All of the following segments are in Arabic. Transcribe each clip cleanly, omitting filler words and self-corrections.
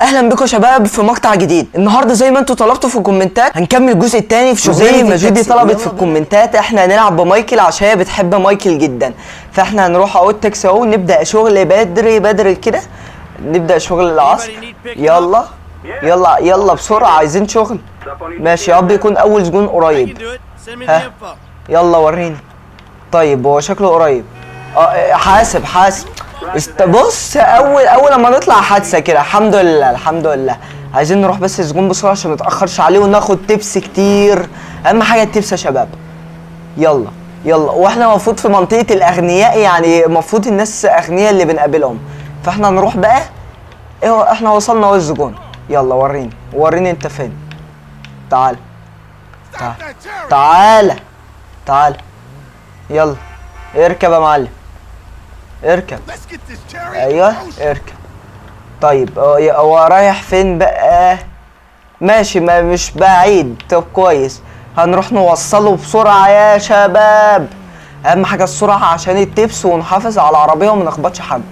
اهلا بكم يا شباب في مقطع جديد. النهارده زي ما انتم طلبتوا في الكومنتات هنكمل الجزء الثاني في شغلانه ما جودي طلبت في الكومنتات. احنا هنلعب بمايكل عشان هي بتحب مايكل جدا، فاحنا هنروح اهو التاكسي اهو نبدا شغل بدري كده، نبدا شغل العصر. يلا يلا يلا بسرعه، عايزين شغل. ماشي يا رب يكون اول زبون قريب. ها يلا وريني. طيب هو شكله قريب. حاسب بص اول لما نطلع حادثه كده. الحمد لله. عايزين نروح بس الزبون بسرعه عشان ما نتاخرش عليه وناخد تبس كتير. اهم حاجه التبس يا شباب. يلا واحنا المفروض في منطقه الاغنياء، يعني المفروض الناس اغنياء اللي بنقابلهم، فاحنا نروح بقى. ايه احنا وصلنا اهو الزبون. يلا وريني انت فين. تعال يلا اركب يا معلم، اركب. ايوه اركب. طيب هو رايح فين بقى؟ ماشي مش بعيد. طب كويس، هنروح نوصله بسرعه يا شباب. اهم حاجه السرعه عشان التبس ونحافظ على العربيه وما نخبطش حد،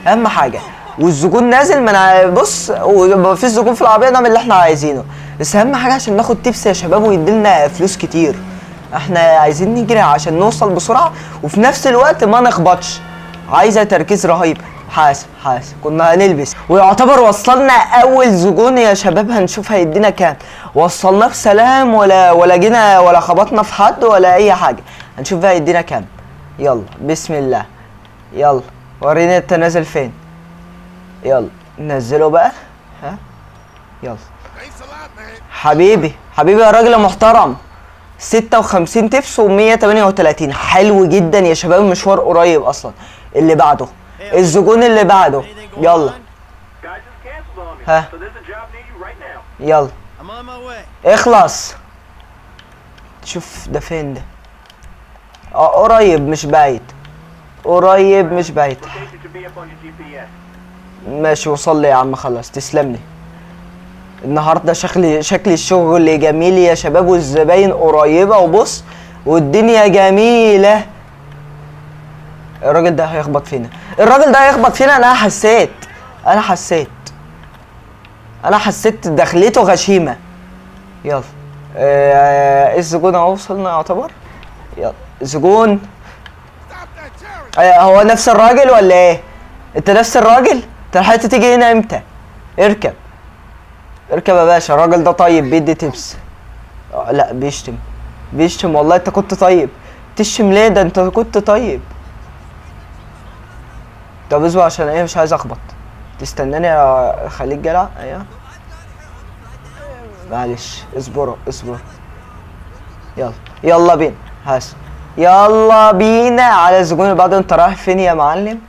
اهم حاجه. والزبون نازل من بص، ومفيش زبون في العربيه، نعمل اللي احنا عايزينه، بس اهم حاجه عشان ناخد تبس يا شباب ويديلنا فلوس كتير. احنا عايزين نجري عشان نوصل بسرعه وفي نفس الوقت ما نخبطش، عايزه تركيز رهيب. حاسب كنا هنلبس. ويعتبر وصلنا اول زبون يا شباب، هنشوف هيدينا كام. وصلناه بسلام ولا جينا ولا خبطنا في حد ولا اي حاجه. هنشوف بقى هيدينا كام. يلا بسم الله. يلا وريني انت نازل فين. يلا نزله بقى. ها يلا حبيبي يا راجل محترم. 56 تبس و138. حلو جدا يا شباب، مشوار قريب اصلا. اللي بعده الزبون اللي بعده. يلا ها يلا اخلص. شوف ده فين ده. قريب مش بعيد. ماشي وصل لي يا عم، خلاص تسلم لي. النهارده شكل الشغل جميل يا شباب، والزباين قريبه وبص والدنيا جميله. الراجل ده هيخبط فينا. انا حسيت دخلته غشيمه. يلا الزبون اهو وصلنا يعتبر. يلا زبون. هو نفس الراجل ولا ايه؟ انت نفس الراجل؟ انت لحقت تيجي هنا امتى؟ اركب يا باشا. الراجل ده طيب بيدي تبس. لا بيشتم والله. انت كنت طيب، تشتم ليه؟ ده انت كنت طيب. طب اصبر عشان ايه مش عايز اخبط. تستناني يا خليك جدع. ايوه معلش اصبر. يلا بينا. يلا بينا على الزبون اللي بعده. انت رايح فين يا معلم؟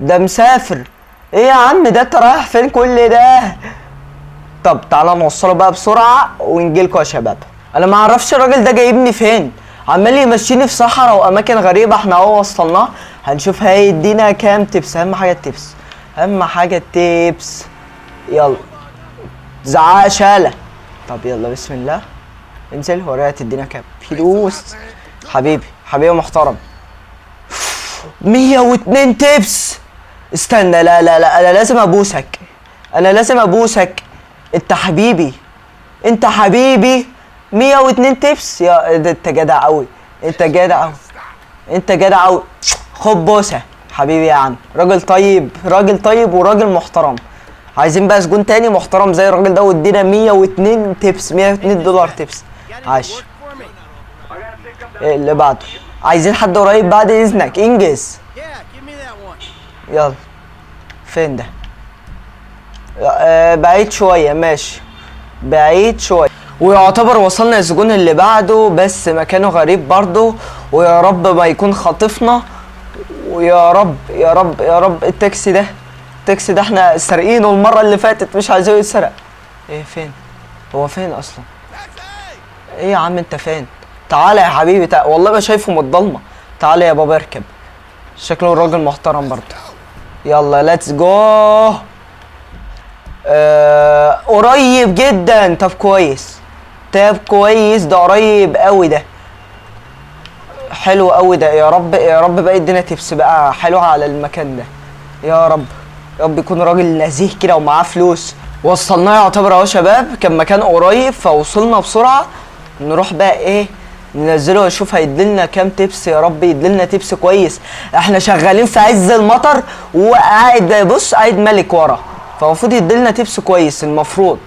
ده مسافر. ايه يا عم ده انت رايح فين كل ده؟ طب تعالى نوصله بقى بسرعه ونجيلكوا يا شباب. انا ما اعرفش الراجل ده جايبني فين، عمال يمشيني في صحراء واماكن غريبه. احنا اهو وصلناه، هنشوف هيدينا كام تبس. اهم حاجه التبس. يلا زعق شاله. طب يلا بسم الله انزل وريها تدينا كام فلوس. حبيبي محترم. 102 تبس. استنى، لا انا لازم ابوسك. انت حبيبي 102 تبس. يا ده انت جدع قوي. خد بوسه حبيبي يا عم. راجل طيب وراجل محترم. عايزين بقى زبون تاني محترم زي الراجل ده وادينا 102 تبس، 102 دولار تبس. عاش. ايه اللي بعده؟ عايزين حد قريب بعد اذنك، انجز. يلا فين ده؟ بعيد شويه. ماشي بعيد شويه. ويعتبر وصلنا الزبون اللي بعده، بس مكانه غريب برضه. ويا رب ما يكون خاطفنا، ويا رب. التاكسي ده احنا سارقينه المره اللي فاتت، مش عايزينه يتسرق. ايه فين؟ هو فين اصلا؟ ايه يا عم انت فين؟ تعالى يا حبيبي والله ما شايفه من الضلمه. تعالى يا بابا اركب. شكله راجل محترم برضه. يلا ليتس جو. قريب جدا. طب كويس ده قريب قوي ده. حلو قوي ده. يا رب بقى يدينا تبس بقى حلو على المكان ده. يا رب يكون راجل نزيه كده ومعاه فلوس. وصلناه يعتبر اهو يا شباب، كان مكان قريب فوصلنا بسرعه. نروح بقى ايه ننزله ونشوف هيديلنا كام تبس. يا رب يديلنا تبس كويس. احنا شغالين في عز المطر وقاعد بص قاعد ملك ورا، فالمفروض يديلنا تبس كويس. المفروض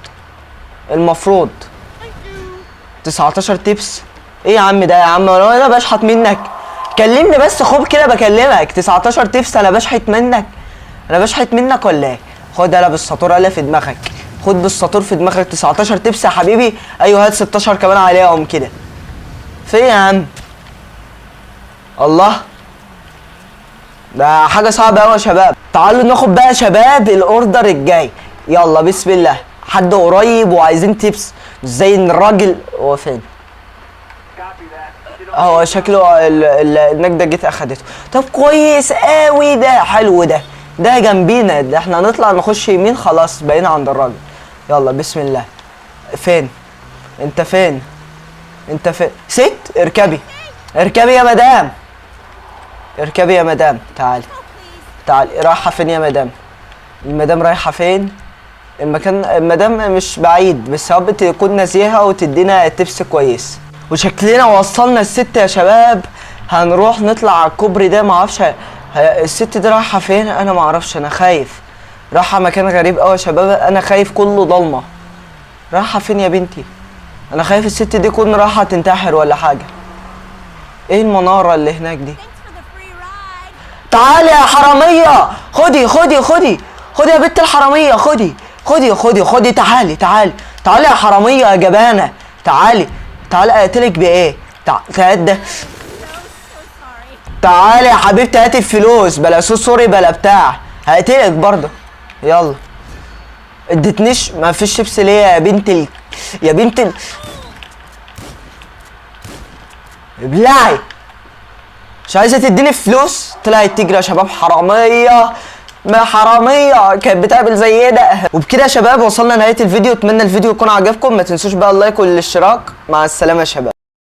19 تبس. ايه يا عم ده يا عم، انا بشحت منك. كلمني بس خب كده بكلمك. 19 تبس انا بشحت منك، ولا ايه؟ خد يلا بالسطور يلا في دماغك، خد بالسطور في دماغك. 19 تبس يا حبيبي. ايوه هات 16 كمان عليهم كده. في يا عم الله، ده حاجه صعبه قوي يا شباب. تعالوا ناخد بقى يا شباب الاوردر الجاي. يلا بسم الله. حد قريب وعايزين تبس مش زي ان الراجل هو فين؟ هو شكله النجده جيت اخدته. طب كويس قوي، ده حلو، ده جنبينا. ده احنا هنطلع نخش يمين خلاص بقينا عند الراجل. يلا بسم الله. فين انت؟ فين ست؟ اركبي يا مدام، تعالي. رايحه فين يا مدام؟ المدام رايحه فين؟ المدام مش بعيد، بس يا رب تكون نزيهه وتدينا تبس كويس. وشكلنا وصلنا الست يا شباب. هنروح نطلع على الكوبري ده. معرفش الست دي رايحه فين، انا معرفش. انا خايف، رايحه مكان غريب قوي يا شباب. انا خايف كله ضلمه. رايحه فين يا بنتي؟ انا خايف الست دي تكون رايحه تنتحر ولا حاجه. ايه المناره اللي هناك دي؟ تعالي يا حراميه، خدي يا بنت الحراميه، خدي. تعالي يا حراميه يا جبانه. تعالي اقتلك بايه؟ تعالي يا حبيبتي هاتي الفلوس، بلا سوري بلا بتاع، هقتلك برضه. يلا اديتنيش، ما فيش شيبس ليه يا بنت ابلعي. مش عايزه تديني فلوس؟ طلعت تجري يا شباب. حراميه كانت بتعمل زي ايه ده. وبكده يا شباب وصلنا لنهايه الفيديو. اتمنى الفيديو يكون عجبكم. ما تنسوش بقى اللايك والاشتراك. مع السلامه يا شباب.